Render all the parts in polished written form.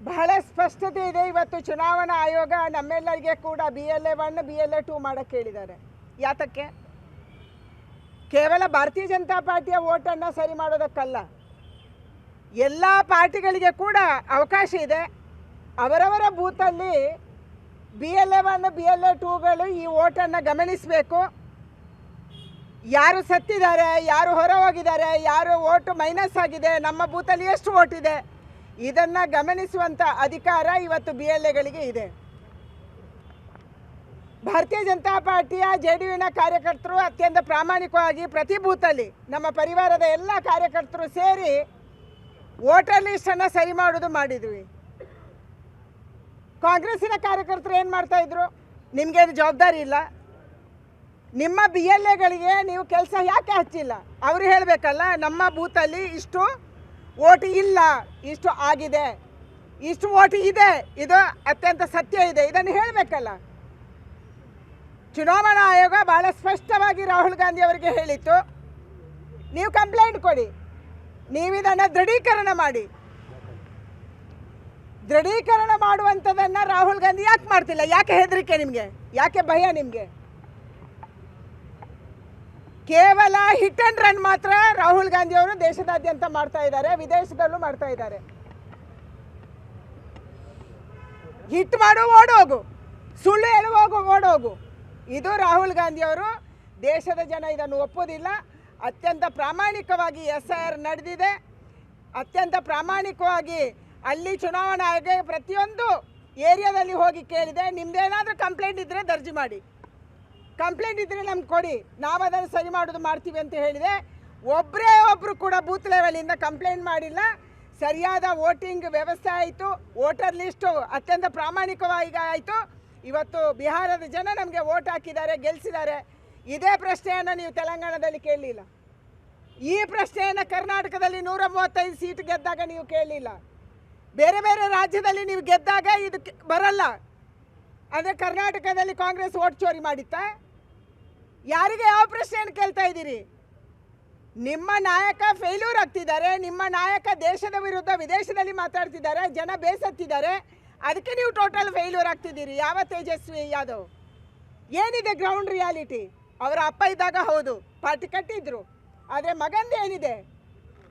ಬಹಳ ಸ್ಪಷ್ಟತೆ ಇದೆ. ಇವತ್ತು ಚುನಾವಣಾ ಆಯೋಗ ನಮ್ಮೆಲ್ಲರಿಗೆ ಕೂಡ BLA1 BLA2 ಮಾಡೋಕ್ಕೆ ಹೇಳಿದ್ದಾರೆ. ಯಾತಕ್ಕೆ? ಕೇವಲ ಭಾರತೀಯ ಜನತಾ ಪಾರ್ಟಿಯ ಓಟನ್ನು ಸರಿ ಮಾಡೋದಕ್ಕಲ್ಲ, ಎಲ್ಲ ಪಾರ್ಟಿಗಳಿಗೆ ಕೂಡ ಅವಕಾಶ ಇದೆ. ಅವರವರ ಬೂತಲ್ಲಿ BLA1 BLA2ಗಳು ಈ ಓಟನ್ನು ಗಮನಿಸಬೇಕು. ಯಾರು ಸತ್ತಿದ್ದಾರೆ, ಯಾರು ಹೊರ ಹೋಗಿದ್ದಾರೆ, ಯಾರು ಓಟು ಮೈನಸ್ ಆಗಿದೆ, ನಮ್ಮ ಬೂತಲ್ಲಿ ಎಷ್ಟು ಓಟಿದೆ, ಇದನ್ನು ಗಮನಿಸುವಂಥ ಅಧಿಕಾರ ಇವತ್ತು BLAಗಳಿಗೆ ಇದೆ. ಭಾರತೀಯ ಜನತಾ ಪಾರ್ಟಿಯ JDUವಿನ ಕಾರ್ಯಕರ್ತರು ಅತ್ಯಂತ ಪ್ರಾಮಾಣಿಕವಾಗಿ ಪ್ರತಿ ಬೂತಲ್ಲಿ ನಮ್ಮ ಪರಿವಾರದ ಎಲ್ಲ ಕಾರ್ಯಕರ್ತರು ಸೇರಿ ವೋಟರ್ ಲಿಸ್ಟನ್ನು ಸರಿ ಮಾಡೋದು ಮಾಡಿದ್ವಿ. ಕಾಂಗ್ರೆಸ್ಸಿನ ಕಾರ್ಯಕರ್ತರು ಏನು ಮಾಡ್ತಾಯಿದ್ರು? ನಿಮಗೇನು ಜವಾಬ್ದಾರಿ ಇಲ್ಲ, ನಿಮ್ಮ BLAಗಳಿಗೆ ನೀವು ಕೆಲಸ ಯಾಕೆ ಹಚ್ಚಿಲ್ಲ? ಅವರು ಹೇಳಬೇಕಲ್ಲ, ನಮ್ಮ ಬೂತಲ್ಲಿ ಇಷ್ಟು ಓಟ್ ಇಲ್ಲ, ಇಷ್ಟು ಆಗಿದೆ, ಇಷ್ಟು ಓಟ್ ಇದೆ, ಇದು ಅತ್ಯಂತ ಸತ್ಯ ಇದೆ, ಇದನ್ನು ಹೇಳಬೇಕಲ್ಲ. ಚುನಾವಣಾ ಆಯೋಗ ಭಾಳ ಸ್ಪಷ್ಟವಾಗಿ ರಾಹುಲ್ ಗಾಂಧಿ ಅವರಿಗೆ ಹೇಳಿತ್ತು, ನೀವು ಕಂಪ್ಲೇಂಟ್ ಕೊಡಿ, ನೀವು ಇದನ್ನು ದೃಢೀಕರಣ ಮಾಡಿ. ದೃಢೀಕರಣ ಮಾಡುವಂಥದ್ದನ್ನು ರಾಹುಲ್ ಗಾಂಧಿ ಯಾಕೆ ಮಾಡ್ತಿಲ್ಲ? ಯಾಕೆ ಹೆದರಿಕೆ ನಿಮಗೆ? ಯಾಕೆ ಭಯ ನಿಮಗೆ? ಕೇವಲ ಹಿಟ್ ಆ್ಯಂಡ್ ರನ್ ಮಾತ್ರ ರಾಹುಲ್ ಗಾಂಧಿ ಅವರು ದೇಶದಾದ್ಯಂತ ಮಾಡ್ತಾ ಇದ್ದಾರೆ, ವಿದೇಶದಲ್ಲೂ ಮಾಡ್ತಾ ಇದ್ದಾರೆ. ಹಿಟ್ ಮಾಡು ಓಡೋಗು, ಸುಳ್ಳು ಹೇಳುವಾಗ ಓಡೋಗು, ಇದು ರಾಹುಲ್ ಗಾಂಧಿ ಅವರು. ದೇಶದ ಜನ ಇದನ್ನು ಒಪ್ಪೋದಿಲ್ಲ. ಅತ್ಯಂತ ಪ್ರಾಮಾಣಿಕವಾಗಿ SIR ನಡೆದಿದೆ. ಅತ್ಯಂತ ಪ್ರಾಮಾಣಿಕವಾಗಿ ಅಲ್ಲಿ ಚುನಾವಣಾ ಆಯೋಗ ಪ್ರತಿಯೊಂದು ಏರಿಯಾದಲ್ಲಿ ಹೋಗಿ ಕೇಳಿದೆ, ನಿಮ್ಮದೇನಾದರೂ ಕಂಪ್ಲೇಂಟ್ ಇದ್ದರೆ ದರ್ಜಿ ಮಾಡಿ, ಕಂಪ್ಲೇಂಟ್ ಇದ್ದರೆ ನಮ್ಗೆ ಕೊಡಿ, ನಾವು ಅದನ್ನು ಸರಿ ಮಾಡೋದು ಮಾಡ್ತೀವಿ ಅಂತ ಹೇಳಿದೆ. ಒಬ್ಬರು ಕೂಡ ಬೂತ್ ಲೆವೆಲಿಂದ ಕಂಪ್ಲೇಂಟ್ ಮಾಡಿಲ್ಲ. ಸರಿಯಾದ ವೋಟಿಂಗ್ ವ್ಯವಸ್ಥೆ ಆಯಿತು, ವೋಟರ್ ಲಿಸ್ಟು ಅತ್ಯಂತ ಪ್ರಾಮಾಣಿಕವಾಗಿ ಆಯಿತು. ಇವತ್ತು ಬಿಹಾರದ ಜನ ನಮಗೆ ವೋಟ್ ಹಾಕಿದ್ದಾರೆ, ಗೆಲ್ಲಿಸಿದ್ದಾರೆ. ಇದೇ ಪ್ರಶ್ನೆಯನ್ನು ನೀವು ತೆಲಂಗಾಣದಲ್ಲಿ ಕೇಳಲಿಲ್ಲ. ಈ ಪ್ರಶ್ನೆಯನ್ನು ಕರ್ನಾಟಕದಲ್ಲಿ 135 ಸೀಟ್ ಗೆದ್ದಾಗ ನೀವು ಕೇಳಲಿಲ್ಲ. ಬೇರೆ ಬೇರೆ ರಾಜ್ಯದಲ್ಲಿ ನೀವು ಗೆದ್ದಾಗ ಇದು ಬರಲ್ಲ. ಅಂದರೆ ಕರ್ನಾಟಕದಲ್ಲಿ ಕಾಂಗ್ರೆಸ್ ವೋಟ್ ಚೋರಿ ಮಾಡಿತ್ತಾ? ಯಾರಿಗೆ ಯಾವ ಪ್ರಶ್ನೆಯನ್ನು ಕೇಳ್ತಾ ಇದ್ದೀರಿ? ನಿಮ್ಮ ನಾಯಕ ಫೇಲ್ಯೂರ್ ಆಗ್ತಿದ್ದಾರೆ, ನಿಮ್ಮ ನಾಯಕ ದೇಶದ ವಿರುದ್ಧ ವಿದೇಶದಲ್ಲಿ ಮಾತಾಡ್ತಿದ್ದಾರೆ, ಜನ ಬೇಸತ್ತಿದ್ದಾರೆ, ಅದಕ್ಕೆ ನೀವು ಟೋಟಲ್ ಫೇಲ್ಯೂರ್ ಆಗ್ತಿದ್ದೀರಿ. ಯಾವ ತೇಜಸ್ವಿ ಯಾದವ್? ಏನಿದೆ ಗ್ರೌಂಡ್ ರಿಯಾಲಿಟಿ? ಅವರ ಅಪ್ಪ ಇದ್ದಾಗ ಹೌದು ಪಾರ್ಟಿ ಕಟ್ಟಿದ್ರು, ಆದರೆ ಮಗಂದು ಏನಿದೆ?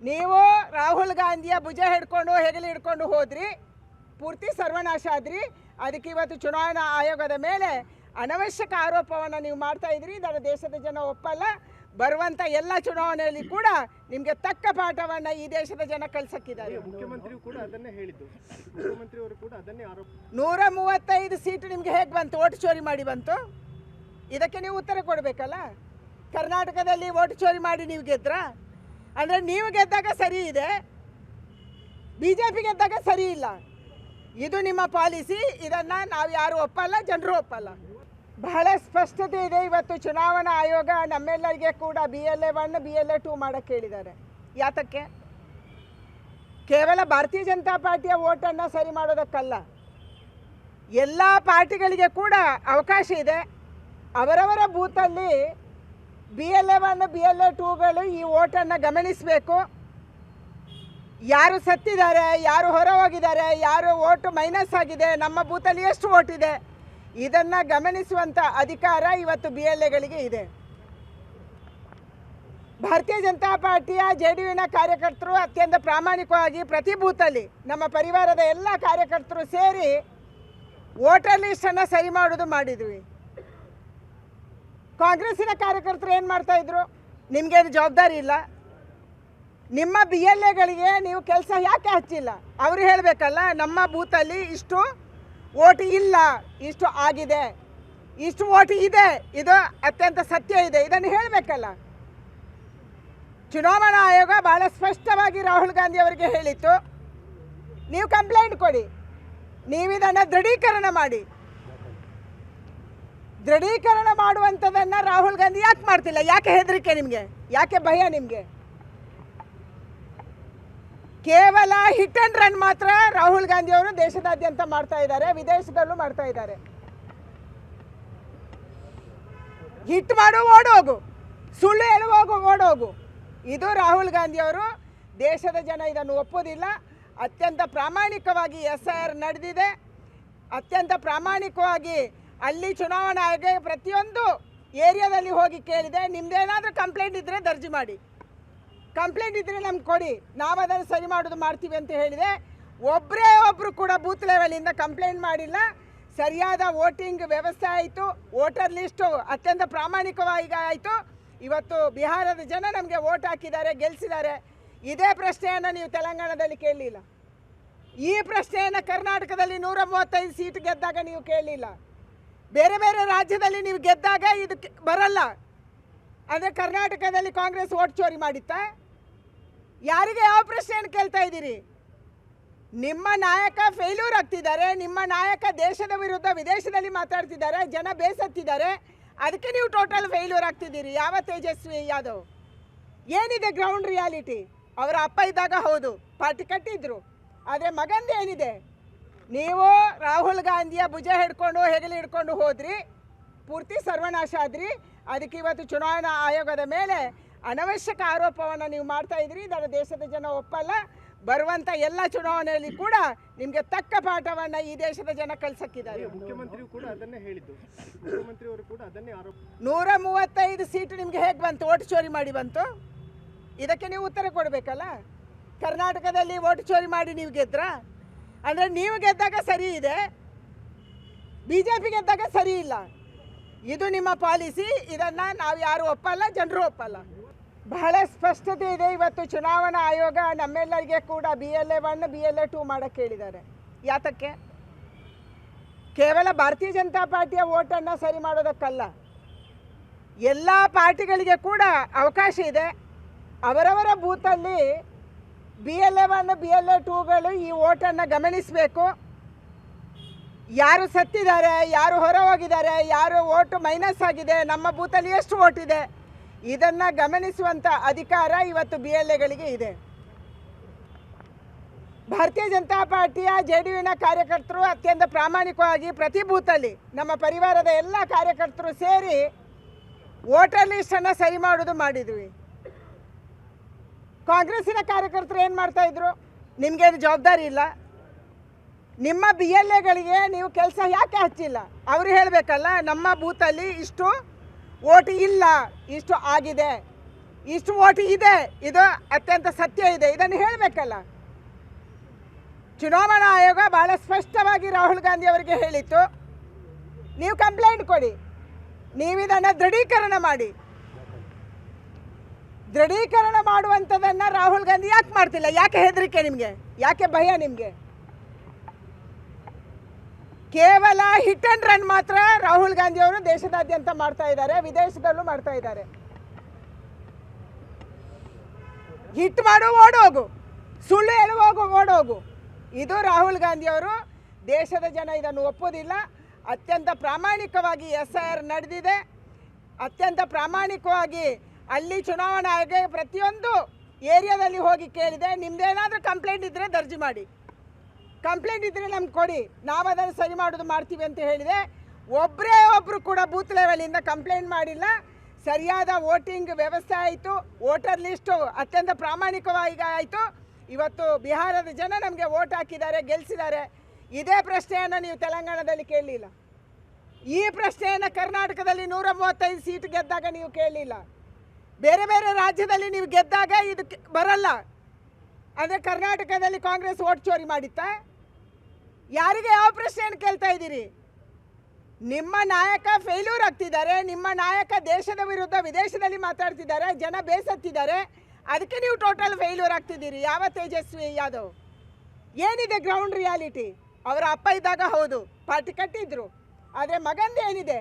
ನೀವು ರಾಹುಲ್ ಗಾಂಧಿಯ ಭುಜ ಹಿಡ್ಕೊಂಡು ಹೆಗಲು ಹಿಡ್ಕೊಂಡು ಹೋದ್ರಿ, ಪೂರ್ತಿ ಸರ್ವನಾಶ ಆದ್ರಿ. ಅದಕ್ಕೆ ಇವತ್ತು ಚುನಾವಣಾ ಆಯೋಗದ ಮೇಲೆ ಅನವಶ್ಯಕ ಆರೋಪವನ್ನು ನೀವು ಮಾಡ್ತಾ ಇದ್ರಿ. ಇದರ ದೇಶದ ಜನ ಒಪ್ಪಲ್ಲ. ಬರುವಂಥ ಎಲ್ಲ ಚುನಾವಣೆಯಲ್ಲಿ ಕೂಡ ನಿಮಗೆ ತಕ್ಕ ಪಾಠವನ್ನು ಈ ದೇಶದ ಜನ ಕಳ್ಸಕ್ಕಿದ್ದಾರೆ. ಮುಖ್ಯಮಂತ್ರಿಯು ಕೂಡ ಅದನ್ನೇ ಹೇಳಿದ್ದು, ಮುಖ್ಯಮಂತ್ರಿಯವರು ಕೂಡ ಅದನ್ನೇ ಆರೋಪ. 135 ಸೀಟು ನಿಮಗೆ ಹೇಗೆ ಬಂತು? ಓಟ್ ಚೋರಿ ಮಾಡಿ ಬಂತು? ಇದಕ್ಕೆ ನೀವು ಉತ್ತರ ಕೊಡಬೇಕಲ್ಲ. ಕರ್ನಾಟಕದಲ್ಲಿ ಓಟ್ ಚೋರಿ ಮಾಡಿ ನೀವು ಗೆದ್ರಾ? ಅಂದರೆ ನೀವು ಗೆದ್ದಾಗ ಸರಿ ಇದೆ, BJP ಗೆದ್ದಾಗ ಸರಿ ಇಲ್ಲ. ಇದು ನಿಮ್ಮ ಪಾಲಿಸಿ. ಇದನ್ನು ನಾವು ಯಾರು ಒಪ್ಪಲ್ಲ, ಜನರು ಒಪ್ಪಲ್ಲ. ಬಹಳ ಸ್ಪಷ್ಟತೆ ಇದೆ. ಇವತ್ತು ಚುನಾವಣಾ ಆಯೋಗ ನಮ್ಮೆಲ್ಲರಿಗೆ ಕೂಡ BLA1 BLA2 ಮಾಡೋಕ್ಕೆ ಹೇಳಿದ್ದಾರೆ. ಯಾತಕ್ಕೆ? ಕೇವಲ ಭಾರತೀಯ ಜನತಾ ಪಾರ್ಟಿಯ ಓಟನ್ನು ಸರಿ ಮಾಡೋದಕ್ಕಲ್ಲ, ಎಲ್ಲ ಪಾರ್ಟಿಗಳಿಗೆ ಕೂಡ ಅವಕಾಶ ಇದೆ. ಅವರವರ ಬೂತಲ್ಲಿ BLA1 BLA2ಗಳು ಈ ಓಟನ್ನು ಗಮನಿಸಬೇಕು. ಯಾರು ಸತ್ತಿದ್ದಾರೆ, ಯಾರು ಹೊರ ಹೋಗಿದ್ದಾರೆ, ಯಾರು ಓಟು ಮೈನಸ್ ಆಗಿದೆ, ನಮ್ಮ ಬೂತಲ್ಲಿ ಎಷ್ಟು ಓಟಿದೆ, ಇದನ್ನು ಗಮನಿಸುವಂಥ ಅಧಿಕಾರ ಇವತ್ತು BLAಗಳಿಗೆ ಇದೆ. ಭಾರತೀಯ ಜನತಾ ಪಾರ್ಟಿಯ JDUವಿನ ಕಾರ್ಯಕರ್ತರು ಅತ್ಯಂತ ಪ್ರಾಮಾಣಿಕವಾಗಿ ಪ್ರತಿ ಬೂತಲ್ಲಿ ನಮ್ಮ ಪರಿವಾರದ ಎಲ್ಲ ಕಾರ್ಯಕರ್ತರು ಸೇರಿ ವೋಟರ್ ಲಿಸ್ಟನ್ನು ಸರಿ ಮಾಡೋದು ಮಾಡಿದ್ವಿ. ಕಾಂಗ್ರೆಸ್ಸಿನ ಕಾರ್ಯಕರ್ತರು ಏನು ಮಾಡ್ತಾಯಿದ್ರು? ನಿಮಗೇನು ಜವಾಬ್ದಾರಿ ಇಲ್ಲ, ನಿಮ್ಮ BLAಗಳಿಗೆ ನೀವು ಕೆಲಸ ಯಾಕೆ ಹಚ್ಚಿಲ್ಲ? ಅವರು ಹೇಳಬೇಕಲ್ಲ, ನಮ್ಮ ಬೂತಲ್ಲಿ ಇಷ್ಟು ಓಟ್ ಇಲ್ಲ, ಇಷ್ಟು ಆಗಿದೆ, ಇಷ್ಟು ಓಟ್ ಇದೆ, ಇದು ಅತ್ಯಂತ ಸತ್ಯ ಇದೆ, ಇದನ್ನು ಹೇಳಬೇಕಲ್ಲ. ಚುನಾವಣಾ ಆಯೋಗ ಭಾಳ ಸ್ಪಷ್ಟವಾಗಿ ರಾಹುಲ್ ಗಾಂಧಿ ಅವರಿಗೆ ಹೇಳಿತ್ತು, ನೀವು ಕಂಪ್ಲೇಂಟ್ ಕೊಡಿ, ನೀವು ಇದನ್ನು ದೃಢೀಕರಣ ಮಾಡಿ. ದೃಢೀಕರಣ ಮಾಡುವಂಥದ್ದನ್ನು ರಾಹುಲ್ ಗಾಂಧಿ ಯಾಕೆ ಮಾಡ್ತಿಲ್ಲ? ಯಾಕೆ ಹೆದರಿಕೆ ನಿಮಗೆ? ಯಾಕೆ ಭಯ ನಿಮಗೆ? ಕೇವಲ ಹಿಟ್ ಆ್ಯಂಡ್ ರನ್ ಮಾತ್ರ ರಾಹುಲ್ ಗಾಂಧಿ ಅವರು ದೇಶದಾದ್ಯಂತ ಮಾಡ್ತಾ ಇದ್ದಾರೆ, ವಿದೇಶದಲ್ಲೂ ಮಾಡ್ತಾ ಇದ್ದಾರೆ. ಹಿಟ್ ಮಾಡು ಓಡೋಗು, ಸುಳ್ಳು ಹೇಳುವಾಗ ಓಡೋಗು, ಇದು ರಾಹುಲ್ ಗಾಂಧಿ ಅವರು. ದೇಶದ ಜನ ಇದನ್ನು ಒಪ್ಪೋದಿಲ್ಲ. ಅತ್ಯಂತ ಪ್ರಾಮಾಣಿಕವಾಗಿ SIR ನಡೆದಿದೆ. ಅತ್ಯಂತ ಪ್ರಾಮಾಣಿಕವಾಗಿ ಅಲ್ಲಿ ಚುನಾವಣಾ ಆಯೋಗ ಪ್ರತಿಯೊಂದು ಏರಿಯಾದಲ್ಲಿ ಹೋಗಿ ಕೇಳಿದೆ. ನಿಮ್ದೇನಾದರೂ ಕಂಪ್ಲೇಂಟ್ ಇದ್ದರೆ ದರ್ಜಿ ಮಾಡಿ, ಕಂಪ್ಲೇಂಟ್ ಇದ್ದರೆ ನಮ್ಗೆ ಕೊಡಿ, ನಾವು ಅದನ್ನು ಸರಿ ಮಾಡೋದು ಮಾಡ್ತೀವಿ ಅಂತ ಹೇಳಿದೆ. ಒಬ್ಬರು ಕೂಡ ಬೂತ್ ಲೆವೆಲಿಂದ ಕಂಪ್ಲೇಂಟ್ ಮಾಡಿಲ್ಲ. ಸರಿಯಾದ ವೋಟಿಂಗ್ ವ್ಯವಸ್ಥೆ ಆಯಿತು, ವೋಟರ್ ಲಿಸ್ಟು ಅತ್ಯಂತ ಪ್ರಾಮಾಣಿಕವಾಗಿ ಆಯಿತು. ಇವತ್ತು ಬಿಹಾರದ ಜನ ನಮಗೆ ವೋಟ್ ಹಾಕಿದ್ದಾರೆ, ಗೆಲ್ಲಿಸಿದ್ದಾರೆ. ಇದೇ ಪ್ರಶ್ನೆಯನ್ನು ನೀವು ತೆಲಂಗಾಣದಲ್ಲಿ ಕೇಳಲಿಲ್ಲ. ಈ ಪ್ರಶ್ನೆಯನ್ನು ಕರ್ನಾಟಕದಲ್ಲಿ 135 ಸೀಟ್ ಗೆದ್ದಾಗ ನೀವು ಕೇಳಲಿಲ್ಲ. ಬೇರೆ ಬೇರೆ ರಾಜ್ಯದಲ್ಲಿ ನೀವು ಗೆದ್ದಾಗ ಇದಕ್ಕೆ ಬರಲ್ಲ. ಅಂದರೆ ಕರ್ನಾಟಕದಲ್ಲಿ ಕಾಂಗ್ರೆಸ್ ವೋಟ್ ಚೋರಿ ಮಾಡಿತ್ತಾ? ಯಾರಿಗೆ ಯಾವ ಪ್ರಶ್ನೆಯನ್ನು ಕೇಳ್ತಾ ಇದ್ದೀರಿ? ನಿಮ್ಮ ನಾಯಕ ಫೇಲ್ಯೂರ್ ಆಗ್ತಿದ್ದಾರೆ, ನಿಮ್ಮ ನಾಯಕ ದೇಶದ ವಿರುದ್ಧ ವಿದೇಶದಲ್ಲಿ ಮಾತಾಡ್ತಿದ್ದಾರೆ, ಜನ ಬೇಸತ್ತಿದ್ದಾರೆ, ಅದಕ್ಕೆ ನೀವು ಟೋಟಲ್ ಫೇಲ್ಯೂರ್ ಆಗ್ತಿದ್ದೀರಿ. ಯಾವ ತೇಜಸ್ವಿ ಯಾದವ್? ಏನಿದೆ ಗ್ರೌಂಡ್ ರಿಯಾಲಿಟಿ? ಅವರ ಅಪ್ಪ ಇದ್ದಾಗ ಹೌದು ಪಾರ್ಟಿ ಕಟ್ಟಿದ್ರು, ಆದರೆ ಮಗಂದು ಏನಿದೆ? ನೀವು ರಾಹುಲ್ ಗಾಂಧಿಯ ಭುಜ ಹಿಡ್ಕೊಂಡು ಹೆಗಲು ಹಿಡ್ಕೊಂಡು ಹೋದ್ರಿ, ಪೂರ್ತಿ ಸರ್ವನಾಶ ಆದ್ರಿ. ಅದಕ್ಕೆ ಇವತ್ತು ಚುನಾವಣಾ ಆಯೋಗದ ಮೇಲೆ ಅನವಶ್ಯಕ ಆರೋಪವನ್ನು ನೀವು ಮಾಡ್ತಾ ಇದ್ರಿ. ಇದರ ದೇಶದ ಜನ ಒಪ್ಪಲ್ಲ. ಬರುವಂಥ ಎಲ್ಲ ಚುನಾವಣೆಯಲ್ಲಿ ಕೂಡ ನಿಮಗೆ ತಕ್ಕ ಪಾಠವನ್ನು ಈ ದೇಶದ ಜನ ಕಳ್ಸಕ್ಕಿದ್ದಾರೆ. ಮುಖ್ಯಮಂತ್ರಿಯು ಕೂಡ ಅದನ್ನೇ ಹೇಳಿದ್ದು. ಮುಖ್ಯಮಂತ್ರಿಯವರು ಕೂಡ ಅದನ್ನೇ ಆರೋಪ. 135 ಸೀಟು ನಿಮಗೆ ಹೇಗೆ ಬಂತು? ಓಟ್ ಚೋರಿ ಮಾಡಿ ಬಂತು? ಇದಕ್ಕೆ ನೀವು ಉತ್ತರ ಕೊಡಬೇಕಲ್ಲ. ಕರ್ನಾಟಕದಲ್ಲಿ ಓಟ್ ಚೋರಿ ಮಾಡಿ ನೀವು ಗೆದ್ರಾ? ಅಂದರೆ ನೀವು ಗೆದ್ದಾಗ ಸರಿ ಇದೆ, BJP ಗೆದ್ದಾಗ ಸರಿ ಇಲ್ಲ. ಇದು ನಿಮ್ಮ ಪಾಲಿಸಿ. ಇದನ್ನು ನಾವು ಯಾರು ಒಪ್ಪಲ್ಲ, ಜನರು ಒಪ್ಪಲ್ಲ. ಬಹಳ ಸ್ಪಷ್ಟತೆ ಇದೆ. ಇವತ್ತು ಚುನಾವಣಾ ಆಯೋಗ ನಮ್ಮೆಲ್ಲರಿಗೆ ಕೂಡ BLA 1 BLA 2 ಮಾಡೋಕ್ಕೆ ಹೇಳಿದ್ದಾರೆ. ಯಾತಕ್ಕೆ? ಕೇವಲ ಭಾರತೀಯ ಜನತಾ ಪಾರ್ಟಿಯ ಓಟನ್ನು ಸರಿ ಮಾಡೋದಕ್ಕಲ್ಲ, ಎಲ್ಲ ಪಾರ್ಟಿಗಳಿಗೆ ಕೂಡ ಅವಕಾಶ ಇದೆ. ಅವರವರ ಬೂತಲ್ಲಿ BLA 1 BLA 2ಗಳು ಈ ಓಟನ್ನು ಗಮನಿಸಬೇಕು. ಯಾರು ಸತ್ತಿದ್ದಾರೆ, ಯಾರು ಹೊರ ಹೋಗಿದ್ದಾರೆ, ಯಾರು ಓಟು ಮೈನಸ್ ಆಗಿದೆ, ನಮ್ಮ ಬೂತಲ್ಲಿ ಎಷ್ಟು ಓಟ್ ಇದೆ, ಇದನ್ನು ಗಮನಿಸುವಂಥ ಅಧಿಕಾರ ಇವತ್ತು BLAಗಳಿಗೆ ಇದೆ. ಭಾರತೀಯ ಜನತಾ ಪಾರ್ಟಿಯ JDUವಿನ ಕಾರ್ಯಕರ್ತರು ಅತ್ಯಂತ ಪ್ರಾಮಾಣಿಕವಾಗಿ ಪ್ರತಿ ಬೂತಲ್ಲಿ ನಮ್ಮ ಪರಿವಾರದ ಎಲ್ಲ ಕಾರ್ಯಕರ್ತರು ಸೇರಿ ವೋಟರ್ ಲಿಸ್ಟನ್ನು ಸರಿ ಮಾಡೋದು ಮಾಡಿದ್ವಿ. ಕಾಂಗ್ರೆಸ್ಸಿನ ಕಾರ್ಯಕರ್ತರು ಏನು ಮಾಡ್ತಾಯಿದ್ರು? ನಿಮಗೇನು ಜವಾಬ್ದಾರಿ ಇಲ್ಲ? ನಿಮ್ಮ BLAಗಳಿಗೆ ನೀವು ಕೆಲಸ ಯಾಕೆ ಹಚ್ಚಿಲ್ಲ? ಅವರು ಹೇಳಬೇಕಲ್ಲ, ನಮ್ಮ ಬೂತಲ್ಲಿ ಇಷ್ಟು ಓಟ್ ಇಲ್ಲ, ಇಷ್ಟು ಆಗಿದೆ, ಇಷ್ಟು ಓಟ್ ಇದೆ, ಇದು ಅತ್ಯಂತ ಸತ್ಯ ಇದೆ, ಇದನ್ನು ಹೇಳಬೇಕಲ್ಲ. ಚುನಾವಣಾ ಆಯೋಗ ಭಾಳ ಸ್ಪಷ್ಟವಾಗಿ ರಾಹುಲ್ ಗಾಂಧಿ ಅವರಿಗೆ ಹೇಳಿತ್ತು, ನೀವು ಕಂಪ್ಲೇಂಟ್ ಕೊಡಿ, ನೀವು ಇದನ್ನು ದೃಢೀಕರಣ ಮಾಡಿ. ದೃಢೀಕರಣ ಮಾಡುವಂಥದ್ದನ್ನು ರಾಹುಲ್ ಗಾಂಧಿ ಯಾಕೆ ಮಾಡ್ತಿಲ್ಲ? ಯಾಕೆ ಹೆದರಿಕೆ ನಿಮಗೆ? ಯಾಕೆ ಭಯ ನಿಮಗೆ? ಕೇವಲ ಹಿಟ್ ಆ್ಯಂಡ್ ರನ್ ಮಾತ್ರ ರಾಹುಲ್ ಗಾಂಧಿ ಅವರು ದೇಶದಾದ್ಯಂತ ಮಾಡ್ತಾ ಇದ್ದಾರೆ, ವಿದೇಶದಲ್ಲೂ ಮಾಡ್ತಾ ಇದ್ದಾರೆ. ಹಿಟ್ ಮಾಡು ಓಡೋಗು, ಸುಳ್ಳು ಹೇಳುವೋಗು ಓಡೋಗು. ಇದು ರಾಹುಲ್ ಗಾಂಧಿ ಅವರು. ದೇಶದ ಜನ ಇದನ್ನು ಒಪ್ಪೋದಿಲ್ಲ. ಅತ್ಯಂತ ಪ್ರಾಮಾಣಿಕವಾಗಿ SIR ನಡೆದಿದೆ. ಅತ್ಯಂತ ಪ್ರಾಮಾಣಿಕವಾಗಿ ಅಲ್ಲಿ ಚುನಾವಣಾ ಆಯೋಗ ಪ್ರತಿಯೊಂದು ಏರಿಯಾದಲ್ಲಿ ಹೋಗಿ ಕೇಳಿದೆ. ನಿಮ್ದೇನಾದರೂ ಕಂಪ್ಲೇಂಟ್ ಇದ್ದರೆ ದರ್ಜಿ ಮಾಡಿ, ಕಂಪ್ಲೇಂಟ್ ಇದ್ದರೆ ನಮ್ಗೆ ಕೊಡಿ, ನಾವು ಅದನ್ನು ಸರಿ ಮಾಡೋದು ಮಾಡ್ತೀವಿ ಅಂತ ಹೇಳಿದೆ. ಒಬ್ಬರು ಕೂಡ ಬೂತ್ ಲೆವೆಲಿಂದ ಕಂಪ್ಲೇಂಟ್ ಮಾಡಿಲ್ಲ. ಸರಿಯಾದ ವೋಟಿಂಗ್ ವ್ಯವಸ್ಥೆ ಆಯಿತು, ವೋಟರ್ ಲಿಸ್ಟು ಅತ್ಯಂತ ಪ್ರಾಮಾಣಿಕವಾಗಿ ಆಯಿತು. ಇವತ್ತು ಬಿಹಾರದ ಜನ ನಮಗೆ ವೋಟ್ ಹಾಕಿದ್ದಾರೆ, ಗೆಲ್ಲಿಸಿದ್ದಾರೆ. ಇದೇ ಪ್ರಶ್ನೆಯನ್ನು ನೀವು ತೆಲಂಗಾಣದಲ್ಲಿ ಕೇಳಲಿಲ್ಲ. ಈ ಪ್ರಶ್ನೆಯನ್ನು ಕರ್ನಾಟಕದಲ್ಲಿ 135 ಸೀಟ್ ಗೆದ್ದಾಗ ನೀವು ಕೇಳಲಿಲ್ಲ. ಬೇರೆ ಬೇರೆ ರಾಜ್ಯದಲ್ಲಿ ನೀವು ಗೆದ್ದಾಗ ಇದಕ್ಕೆ ಬರಲ್ಲ. ಅಂದರೆ ಕರ್ನಾಟಕದಲ್ಲಿ ಕಾಂಗ್ರೆಸ್ ವೋಟ್ ಚೋರಿ ಮಾಡಿತ್ತಾ? ಯಾರಿಗೆ ಯಾವ ಪ್ರಶ್ನೆಯನ್ನು ಕೇಳ್ತಾ ಇದ್ದೀರಿ? ನಿಮ್ಮ ನಾಯಕ ಫೇಲ್ಯೂರ್ ಆಗ್ತಿದ್ದಾರೆ, ನಿಮ್ಮ ನಾಯಕ ದೇಶದ ವಿರುದ್ಧ ವಿದೇಶದಲ್ಲಿ ಮಾತಾಡ್ತಿದ್ದಾರೆ, ಜನ ಬೇಸತ್ತಿದ್ದಾರೆ, ಅದಕ್ಕೆ ನೀವು ಟೋಟಲ್ ಫೇಲ್ಯೂರ್ ಆಗ್ತಿದ್ದೀರಿ. ಯಾವ ತೇಜಸ್ವಿ ಯಾದವ್? ಏನಿದೆ ಗ್ರೌಂಡ್ ರಿಯಾಲಿಟಿ? ಅವರ ಅಪ್ಪ ಇದ್ದಾಗ ಹೌದು ಪಾರ್ಟಿ ಕಟ್ಟಿದ್ರು, ಆದರೆ ಮಗಂದು ಏನಿದೆ?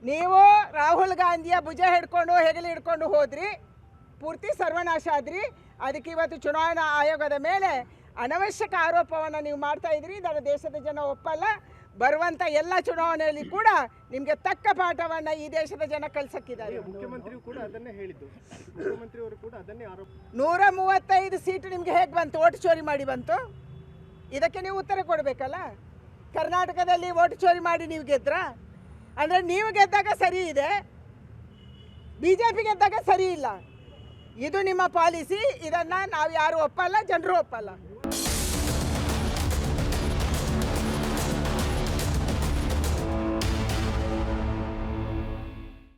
ನೀವು ರಾಹುಲ್ ಗಾಂಧಿಯ ಭುಜ ಹಿಡ್ಕೊಂಡು ಹೆಗಲು ಹಿಡ್ಕೊಂಡು ಹೋದ್ರಿ, ಪೂರ್ತಿ ಸರ್ವನಾಶ ಆದ್ರಿ. ಅದಕ್ಕೆ ಇವತ್ತು ಚುನಾವಣಾ ಆಯೋಗದ ಮೇಲೆ ಅನವಶ್ಯಕ ಆರೋಪವನ್ನು ನೀವು ಮಾಡ್ತಾ ಇದ್ರಿ. ಇದರ ದೇಶದ ಜನ ಒಪ್ಪಲ್ಲ. ಬರುವಂಥ ಎಲ್ಲ ಚುನಾವಣೆಯಲ್ಲಿ ಕೂಡ ನಿಮಗೆ ತಕ್ಕ ಪಾಠವನ್ನು ಈ ದೇಶದ ಜನ ಕಳ್ಸಕ್ಕಿದ್ದಾರೆ. ಮುಖ್ಯಮಂತ್ರಿಯು ಕೂಡ ಅದನ್ನೇ ಹೇಳಿದ್ದು. ಮುಖ್ಯಮಂತ್ರಿಯವರು ಕೂಡ ಅದನ್ನೇ ಆರೋಪ. 135 ಸೀಟು ನಿಮಗೆ ಹೇಗೆ ಬಂತು? ಓಟ್ ಚೋರಿ ಮಾಡಿ ಬಂತು? ಇದಕ್ಕೆ ನೀವು ಉತ್ತರ ಕೊಡಬೇಕಲ್ಲ. ಕರ್ನಾಟಕದಲ್ಲಿ ಓಟ್ ಚೋರಿ ಮಾಡಿ ನೀವು ಗೆದ್ರಾ? ಅಂದರೆ ನೀವು ಗೆದ್ದಾಗ ಸರಿ ಇದೆ, BJP ಗೆದ್ದಾಗ ಸರಿ ಇಲ್ಲ. ಇದು ನಿಮ್ಮ ಪಾಲಿಸಿ. ಇದನ್ನು ನಾವು ಯಾರು ಒಪ್ಪಲ್ಲ, ಜನರು ಒಪ್ಪಲ್ಲ.